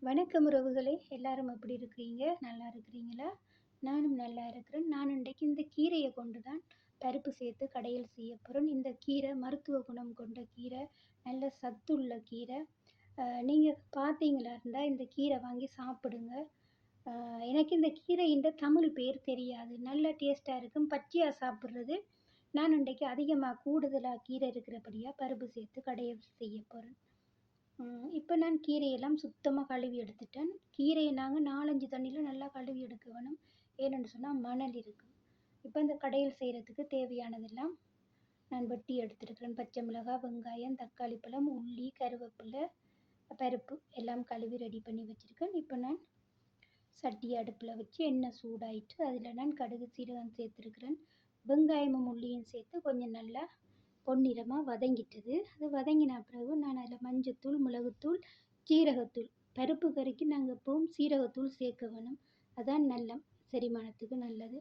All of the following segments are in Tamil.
வணக்கம் உறவுகளே! எல்லாரும் எப்படி இருக்கிறீங்க? நல்லா இருக்கிறீங்களா? நானும் நல்லா இருக்கிறேன். நான் இன்றைக்கு இந்த கீரைய கொண்டு தான் பருப்பு சேர்த்து கடையல் செய்ய போறேன். இந்த கீரை மருத்துவ குணம் கொண்ட கீரை. நல்ல சத்துள்ள கீரை. நீங்க பார்த்தீங்களா இருந்தா இந்த கீரை வாங்கி சாப்பிடுங்க. அ எனக்கு இந்த கீரையின் தமிழ் பேர் தெரியாது. நல்ல டேஸ்ட்டா இருக்கும். பச்சையா சாப்பிடுறது. நான் இன்றைக்கு அதிகமா கூடுதலா கீரை இருக்கிறபடியா பருப்பு சேர்த்து கடையல் செய்ய போறேன். இப்போ நான் கீரையெல்லாம் சுத்தமாக கழுவி எடுத்துட்டேன். கீரையை நாங்கள் 4, 5 தண்ணியில் நல்லா கழுவி எடுக்க வேணும். ஏன்னு சொன்னால் மணல் இருக்கும். இப்போ இந்த கடையல் செய்கிறதுக்கு தேவையானதெல்லாம் நான் வெட்டி எடுத்துருக்கிறேன். பச்சை மிளகாய், வெங்காயம், தக்காளி பழம், உள்ளி, கருவேப்பிலை, பருப்பு எல்லாம் கழுவி ரெடி பண்ணி வச்சுருக்கேன். இப்போ நான் சட்டியை அடுப்பில் வச்சு எண்ணெய் சூடாயிட்டு அதில் நான் கடுகு, சீரகம் சேர்த்துருக்கிறேன். வெங்காயமும் உள்ளியும் சேர்த்து கொஞ்சம் நல்லா பொன்னிறமாக வதங்கிட்டது. அது வதங்கின பிறகு நான் அதில் மஞ்சத்தூள், மிளகுத்தூள், சீரகத்தூள், பருப்பு கறிக்கு நாங்கள் எப்பவும் சீரகத்தூள் சேர்க்க வேணும். அதான் நல்ல செரிமானத்துக்கு நல்லது.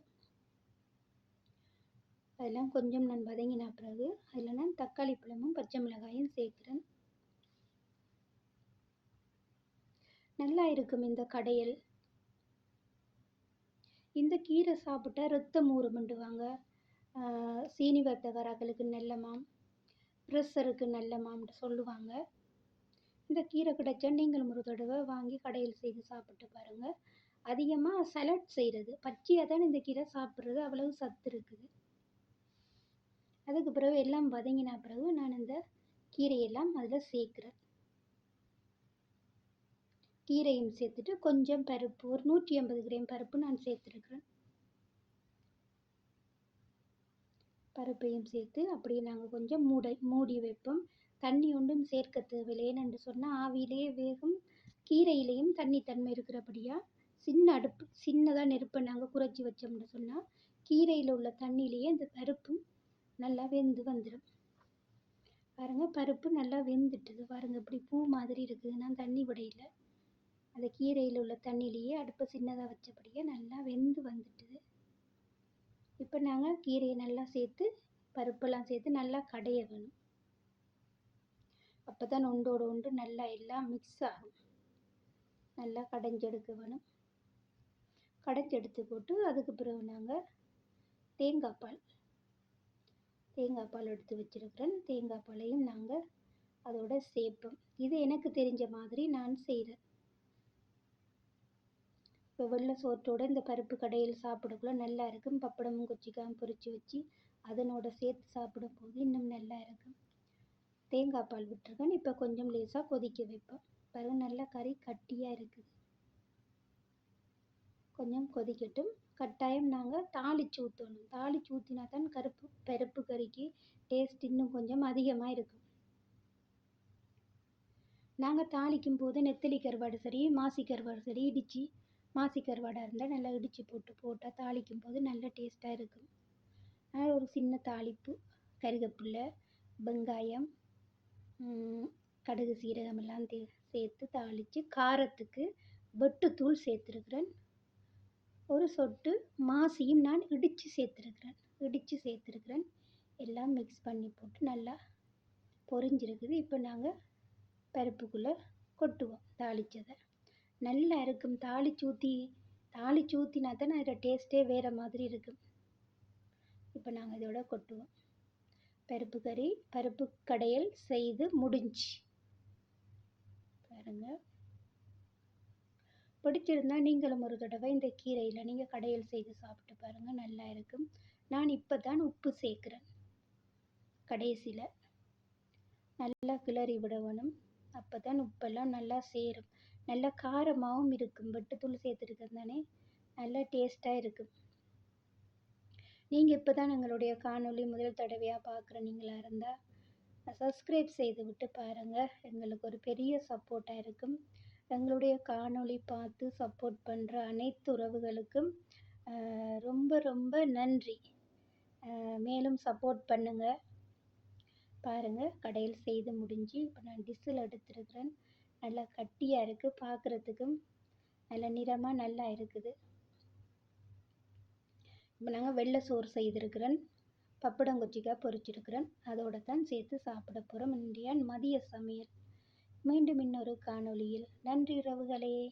அதெல்லாம் கொஞ்சம் நான் வதங்கின பிறகு அதில் நான் தக்காளி பழமும் பச்சை மிளகாயும் சேர்க்குறேன். நல்லா இருக்கும் இந்த கடையல். இந்த கீரை சாப்பிட்டா ரத்தம் ஊறுமுண்டுவாங்க. சீனி வர்த்தகர்களுக்கு நல்லமாம், ப்ரெஷருக்கு நல்லமாம்னு சொல்லுவாங்க. இந்த கீரை கிடைச்சா நீங்களும் ஒரு தடவை வாங்கி கடையில் செய்து சாப்பிட்டு பாருங்கள். அதிகமாக சலட் செய்கிறது பச்சையாக தான் இந்த கீரை சாப்பிட்றது அவ்வளவு சத்து இருக்குது. அதுக்கு பிறகு எல்லாம் வதங்கின பிறகு நான் இந்த கீரையெல்லாம் அதில் சேர்க்குறேன். கீரையும் சேர்த்துட்டு கொஞ்சம் பருப்பு, ஒரு 150 கிராம் பருப்பு நான் சேர்த்துருக்குறேன். பருப்பையும் சேர்த்து அப்படியே நாங்கள் கொஞ்சம் மூடி வைப்போம். தண்ணி ஒன்றும் சேர்க்க தேவையில்லை. ஏனென்று சொன்னால் ஆவியிலேயே வேகும். கீரையிலையும் தண்ணி தன்மை இருக்கிறபடியாக சின்னதாக நெருப்பை நாங்கள் குறைச்சி வச்சோம்னு சொன்னால் கீரையில் உள்ள தண்ணியிலேயே இந்த பருப்பும் நல்லா வெந்து வந்துடும். பாருங்கள், பருப்பு நல்லா வெந்துட்டுது. பாருங்கள், இப்படி பூ மாதிரி இருக்குது. நான் தண்ணி விடையில அந்த கீரையில் உள்ள தண்ணியிலேயே அடுப்பை சின்னதாக வச்சபடியே நல்லா வெந்து வந்துட்டுது. இப்போ நாங்கள் கீரையை நல்லா சேர்த்து பருப்பெல்லாம் சேர்த்து நல்லா கடைய வேணும். அப்போ தான் ஒன்றோடு ஒன்று நல்லா எல்லாம் மிக்ஸ் ஆகும். நல்லா கடைஞ்செடுக்க வேணும். கடைஞ்செடுத்து போட்டு அதுக்கு பிறகு நாங்கள் தேங்காய் பால் எடுத்து வச்சுருக்கிறேன். தேங்காய் பாலையும் நாங்கள் அதோட சேர்ப்போம். இது எனக்கு தெரிஞ்ச மாதிரி நான் செய்கிறேன். இப்போ வெள்ளை சோற்றோடு இந்த பருப்பு கடையில் சாப்பிடக்குள்ள நல்லா இருக்கும். பப்படமும் கொச்சிக்காயும் பொரித்து வச்சு அதனோட சேர்த்து சாப்பிடும்போது இன்னும் நல்லா இருக்கும். தேங்காய் பால் விட்டுருக்கேன். இப்போ கொஞ்சம் லேசாக கொதிக்க வைப்போம். பிறகு நல்லா கறி கட்டியாக இருக்குது. கொஞ்சம் கொதிக்கட்டும். கட்டாயம் நாங்கள் தாளித்து ஊற்றணும். தாளித்து ஊற்றினா தான் பருப்பு கறிக்கு டேஸ்ட் இன்னும் கொஞ்சம் அதிகமாக இருக்கும். நாங்கள் தாளிக்கும் போது நெத்தலி கருவாடு சரி, மாசி கருவாடு சரி இடித்து, மாசி கருவாடாக இருந்தால் நல்லா இடித்து போட்டால் தாளிக்கும் போது நல்ல டேஸ்ட்டாக இருக்கும். அதனால் ஒரு சின்ன தாளிப்பு, கருவேப்பிலை, வெங்காயம், கடுகு, சீரகம் எல்லாம் சேர்த்து தாளித்து காரத்துக்கு வெட்டுத்தூள் சேர்த்துருக்குறேன். ஒரு சொட்டு மாசியும் நான் இடித்து சேர்த்துருக்குறேன். எல்லாம் மிக்ஸ் பண்ணி போட்டு நல்லா பொரிஞ்சிருக்குது. இப்போ நாங்கள் பருப்புக்குள்ளே கொட்டுவோம் தாளித்ததை. நல்லா இருக்கும். தாளித்து ஊற்றினா தான் அதோட டேஸ்ட்டே வேறு மாதிரி இருக்கும். இப்போ நாங்கள் இதோட கொட்டுவோம். பருப்பு கடையல் செய்து முடிஞ்சு. பாருங்கள், பிடிச்சிருந்தா நீங்களும் ஒரு தடவை இந்த கீரையில் நீங்கள் கடையல் செய்து சாப்பிட்டு பாருங்கள். நல்லா இருக்கும். நான் இப்போ தான் உப்பு சேர்க்குறேன். கடைசியில் நல்லா கிளறி விட வேணும். அப்போ தான் உப்பெல்லாம் நல்லா சேரும். நல்லா காரமாகவும் இருக்கும். வெட்டுத்தூள் சேர்த்துருக்கிறது தானே, நல்லா டேஸ்ட்டாக இருக்கும். நீங்கள் இப்போ தான் எங்களுடைய காணொளி முதல் தடவையாக பார்க்குறீங்களா இருந்தால் சப்ஸ்கிரைப் செய்து விட்டு பாருங்கள். எங்களுக்கு ஒரு பெரிய சப்போர்ட்டாக இருக்கும். எங்களுடைய காணொளி பார்த்து சப்போர்ட் பண்ணுற அனைத்து உறவுகளுக்கும் ரொம்ப ரொம்ப நன்றி. மேலும் சப்போர்ட் பண்ணுங்கள். பாருங்கள், கடையில் செய்து முடிஞ்சு இப்போ நான் டிஷ்ஷில் எடுத்துருக்கிறேன். நல்லா கட்டியாக இருக்குது. பார்க்குறதுக்கும் நல்ல நிறமாக நல்லா இருக்குது. இப்போ நாங்கள் வெள்ளை சோறு செய்திருக்கிறேன். பப்படம் கொச்சிக்காய் பொரிச்சிருக்கிறேன். அதோடு தான் சேர்த்து சாப்பிட போகிறோம். இன்றைய மதிய சமையல். மீண்டும் இன்னொரு காணொளியில். நன்றி உறவுகளே.